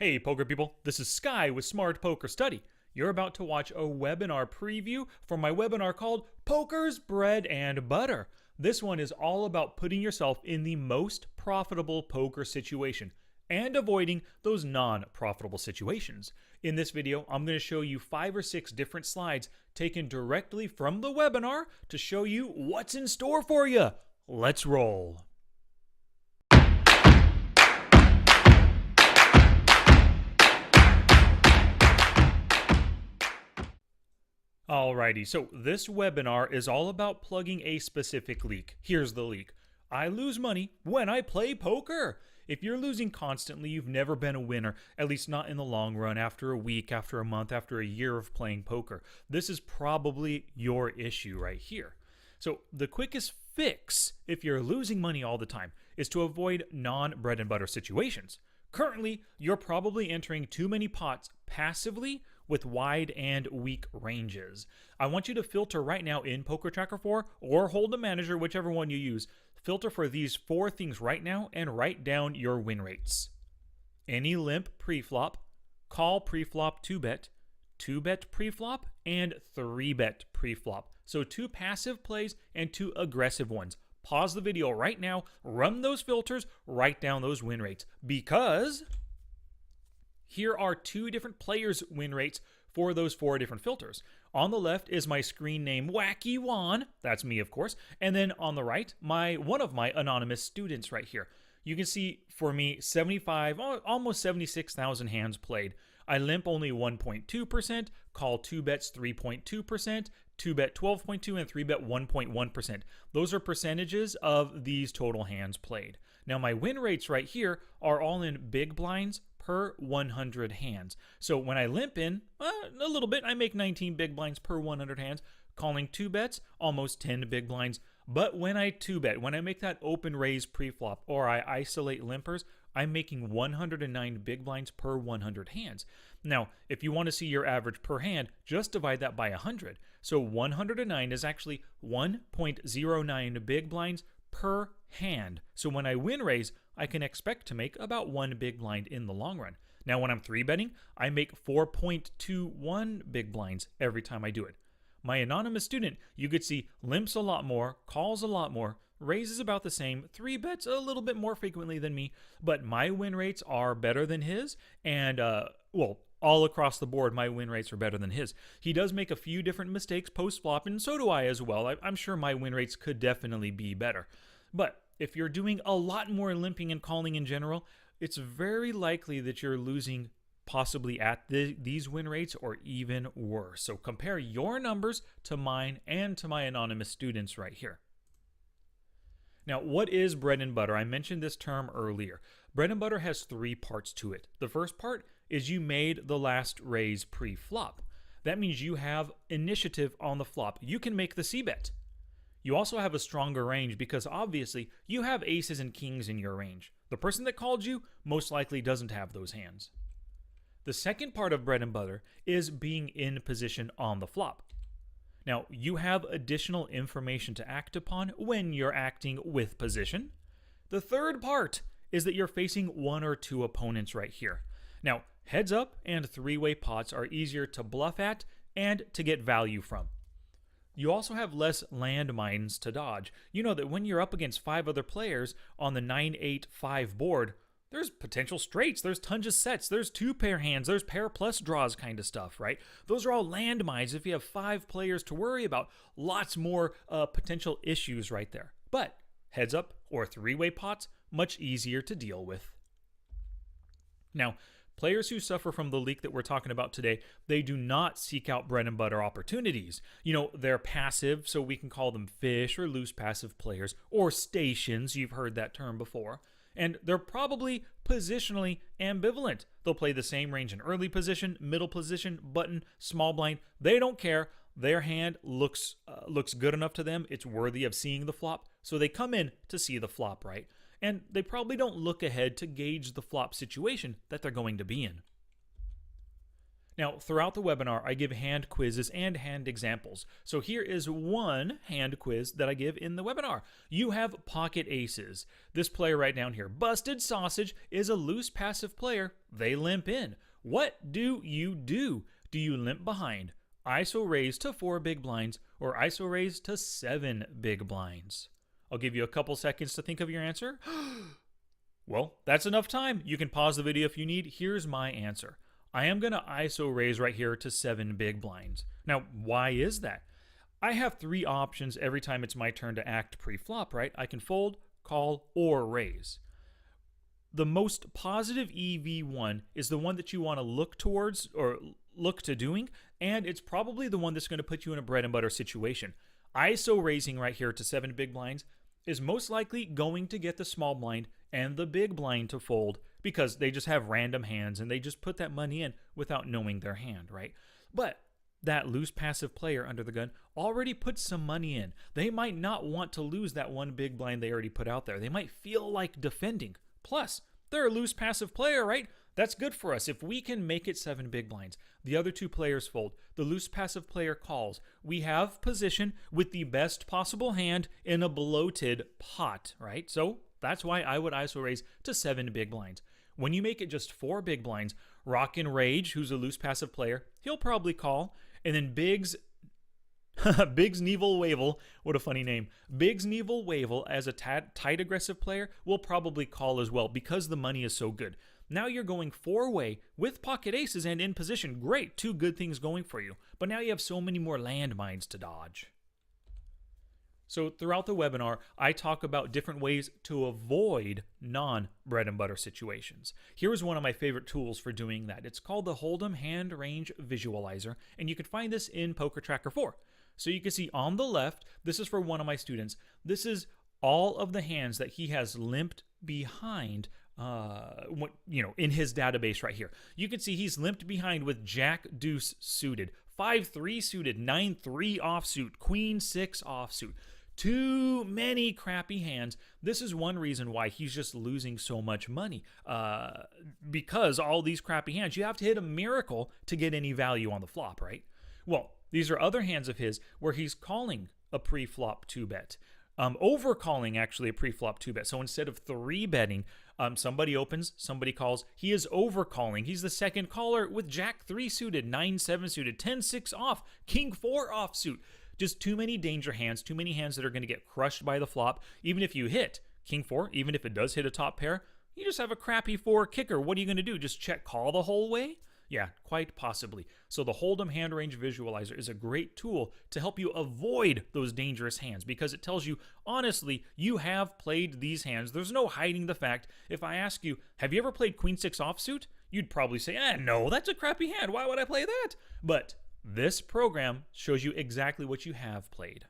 Hey poker people, this is Sky with Smart Poker Study. You're about to watch a webinar preview for my webinar called Poker's Bread and Butter. This one is all about putting yourself in the most profitable poker situation and avoiding those non-profitable situations. In this video, I'm going to show you 5 or 6 different slides taken directly from the webinar to show you what's in store for you. Let's roll. Alrighty, so this webinar is all about plugging a specific leak. Here's the leak. I lose money when I play poker. If you're losing constantly, you've never been a winner, at least not in the long run, after a week, after a month, after a year of playing poker. This is probably your issue right here. So the quickest fix, if you're losing money all the time, is to avoid non-bread and butter situations. Currently, you're probably entering too many pots passively with wide and weak ranges. I want you to filter right now in Poker Tracker 4 or Holdem Manager, whichever one you use. Filter for these 4 things right now and write down your win rates. Any limp preflop, call preflop 2-bet, 2-bet preflop, and 3-bet preflop. So 2 passive plays and 2 aggressive ones. Pause the video right now, run those filters, write down those win rates, because here are 2 different players' win rates for those 4 different filters. On the left is my screen name Wacky Juan, that's me of course, and then on the right, one of my anonymous students right here. You can see for me 75, almost 76,000 hands played. I limp only 1.2%, call 2-bets 3.2%, 2-bet 12.2%, and 3-bet 1.1%. Those are percentages of these total hands played. Now my win rates right here are all in big blinds per 100 hands. So when I limp in a little bit, I make 19 big blinds per 100 hands, calling 2-bets, almost 10 big blinds. But when I 2-bet, when I make that open raise preflop or I isolate limpers, I'm making 109 big blinds per 100 hands. Now, if you want to see your average per hand, just divide that by 100. So 109 is actually 1.09 big blinds per hand. So when I win raise, I can expect to make about 1 big blind in the long run. Now when I'm 3-betting, I make 4.21 big blinds every time I do it. My anonymous student, you could see, limps a lot more, calls a lot more, raises about the same, 3-bets a little bit more frequently than me, but my win rates are better than his, and well, all across the board, my win rates are better than his. He does make a few different mistakes post-flop, and so do I as well. I'm sure my win rates could definitely be better. But if you're doing a lot more limping and calling in general, it's very likely that you're losing possibly at these win rates or even worse. So compare your numbers to mine and to my anonymous students right here. Now, what is bread and butter? I mentioned this term earlier. Bread and butter has 3 parts to it. The first part is you made the last raise pre-flop. That means you have initiative on the flop. You can make the C-bet. You also have a stronger range because obviously you have aces and kings in your range. The person that called you most likely doesn't have those hands. The second part of bread and butter is being in position on the flop. Now, you have additional information to act upon when you're acting with position. The third part is that you're facing 1 or 2 opponents right here. Now, heads up and 3-way pots are easier to bluff at and to get value from. You also have less landmines to dodge. You know that when you're up against 5 other players on the 9-8-5 board, there's potential straights, there's tons of sets, there's 2-pair hands, there's pair plus draws kind of stuff, right? Those are all landmines. If you have 5 players to worry about, lots more potential issues right there. But heads up or 3-way pots, much easier to deal with. Now, players who suffer from the leak that we're talking about today, they do not seek out bread and butter opportunities. You know, they're passive, so we can call them fish or loose passive players, or stations, you've heard that term before. And they're probably positionally ambivalent. They'll play the same range in early position, middle position, button, small blind. They don't care. Their hand looks good enough to them. It's worthy of seeing the flop. So they come in to see the flop, right? And they probably don't look ahead to gauge the flop situation that they're going to be in. Now, throughout the webinar, I give hand quizzes and hand examples. So here is one hand quiz that I give in the webinar. You have pocket aces. This player right down here, Busted Sausage, is a loose passive player, they limp in. What do? Do you limp behind, ISO raise to 4 big blinds, or ISO raise to 7 big blinds? I'll give you a couple seconds to think of your answer. Well, that's enough time. You can pause the video if you need. Here's my answer. I am going to ISO raise right here to 7 big blinds. Now, why is that? I have 3 options every time it's my turn to act pre-flop, right? I can fold, call, or raise. The most positive EV1 is the one that you want to look towards or look to doing, and it's probably the one that's going to put you in a bread and butter situation. ISO raising right here to 7 big blinds is most likely going to get the small blind and the big blind to fold because they just have random hands and they just put that money in without knowing their hand, right? But that loose passive player under the gun already put some money in. They might not want to lose that one big blind they already put out there. They might feel like defending. Plus, they're a loose passive player, right? That's good for us. If we can make it 7 big blinds, the other 2 players fold, the loose passive player calls, we have position with the best possible hand in a bloated pot, right? So that's why I would ISO raise to 7 big blinds. When you make it just 4 big blinds, Rockin' Rage, who's a loose passive player, he'll probably call, and then Biggs Neville Wavel, what a funny name. Biggs Neville Wavel, as a tight aggressive player, will probably call as well because the money is so good. Now you're going 4-way with pocket aces and in position. Great, 2 good things going for you. But now you have so many more landmines to dodge. So throughout the webinar, I talk about different ways to avoid non-bread and butter situations. Here's one of my favorite tools for doing that. It's called the Holdem Hand Range Visualizer, and you can find this in Poker Tracker 4. So you can see on the left, this is for one of my students. This is all of the hands that he has limped behind in his database right here. You can see he's limped behind with Jack Deuce suited, 5-3 suited, 9-3 offsuit, Queen 6 offsuit. Too many crappy hands. This is one reason why he's just losing so much money. Because all these crappy hands, you have to hit a miracle to get any value on the flop, right? Well, these are other hands of his where he's calling a pre-flop 2-bet. Overcalling actually a pre-flop 2-bet. So instead of 3-betting, somebody opens, somebody calls. He is overcalling. He's the second caller with Jack 3 suited, 9-7 suited, 10-6 off, King 4 offsuit. Just too many danger hands, too many hands that are going to get crushed by the flop. Even if you hit King 4, even if it does hit a top pair, you just have a crappy 4 kicker. What are you going to do? Just check call the whole way? Yeah, quite possibly. So the Holdem Hand Range Visualizer is a great tool to help you avoid those dangerous hands because it tells you, honestly, you have played these hands. There's no hiding the fact. If I ask you, have you ever played Queen 6 offsuit? You'd probably say, no, that's a crappy hand. Why would I play that? But this program shows you exactly what you have played.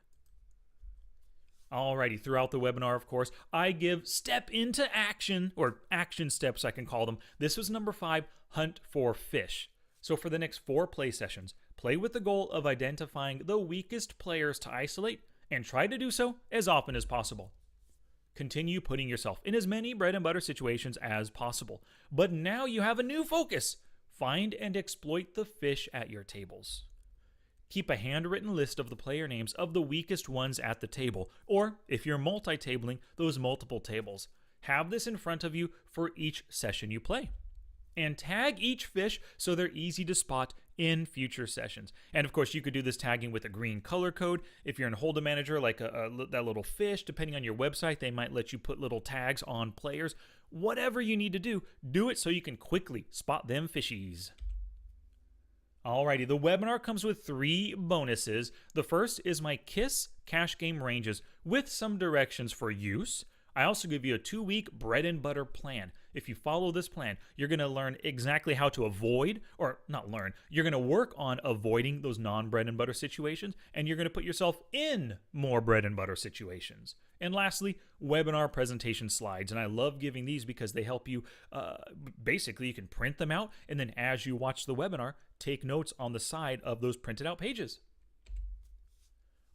Alrighty, throughout the webinar, of course, I give step into action, or action steps I can call them. This was number 5, hunt for fish. So for the next 4 play sessions, play with the goal of identifying the weakest players to isolate and try to do so as often as possible. Continue putting yourself in as many bread and butter situations as possible. But now you have a new focus. Find and exploit the fish at your tables. Keep a handwritten list of the player names of the weakest ones at the table, or if you're multi-tabling, those multiple tables. Have this in front of you for each session you play. And tag each fish so they're easy to spot in future sessions. And of course, you could do this tagging with a green color code. If you're in Holdem Manager, like that little fish, depending on your website, they might let you put little tags on players. Whatever you need to do it so you can quickly spot them fishies. Alrighty, the webinar comes with 3 bonuses. The first is my KISS cash game ranges with some directions for use. I also give you a 2-week bread and butter plan. If you follow this plan, you're going to learn exactly how to avoid, or not learn, you're going to work on avoiding those non-bread and butter situations, and you're going to put yourself in more bread and butter situations. And lastly, webinar presentation slides. And I love giving these because they help you, basically you can print them out, and then as you watch the webinar, take notes on the side of those printed out pages.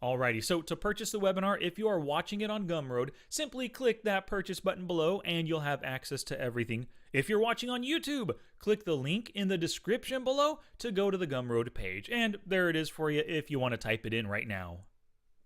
Alrighty, so to purchase the webinar, if you are watching it on Gumroad, simply click that purchase button below and you'll have access to everything. If you're watching on YouTube, click the link in the description below to go to the Gumroad page. And there it is for you if you want to type it in right now.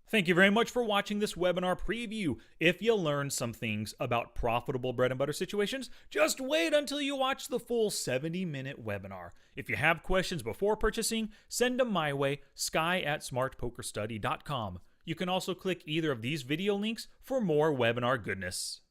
Thank you very much for watching this webinar preview. If you learned some things about profitable bread and butter situations, just wait until you watch the full 70-minute webinar. If you have questions before purchasing, send them my way, sky@smartpokerstudy.com. You can also click either of these video links for more webinar goodness.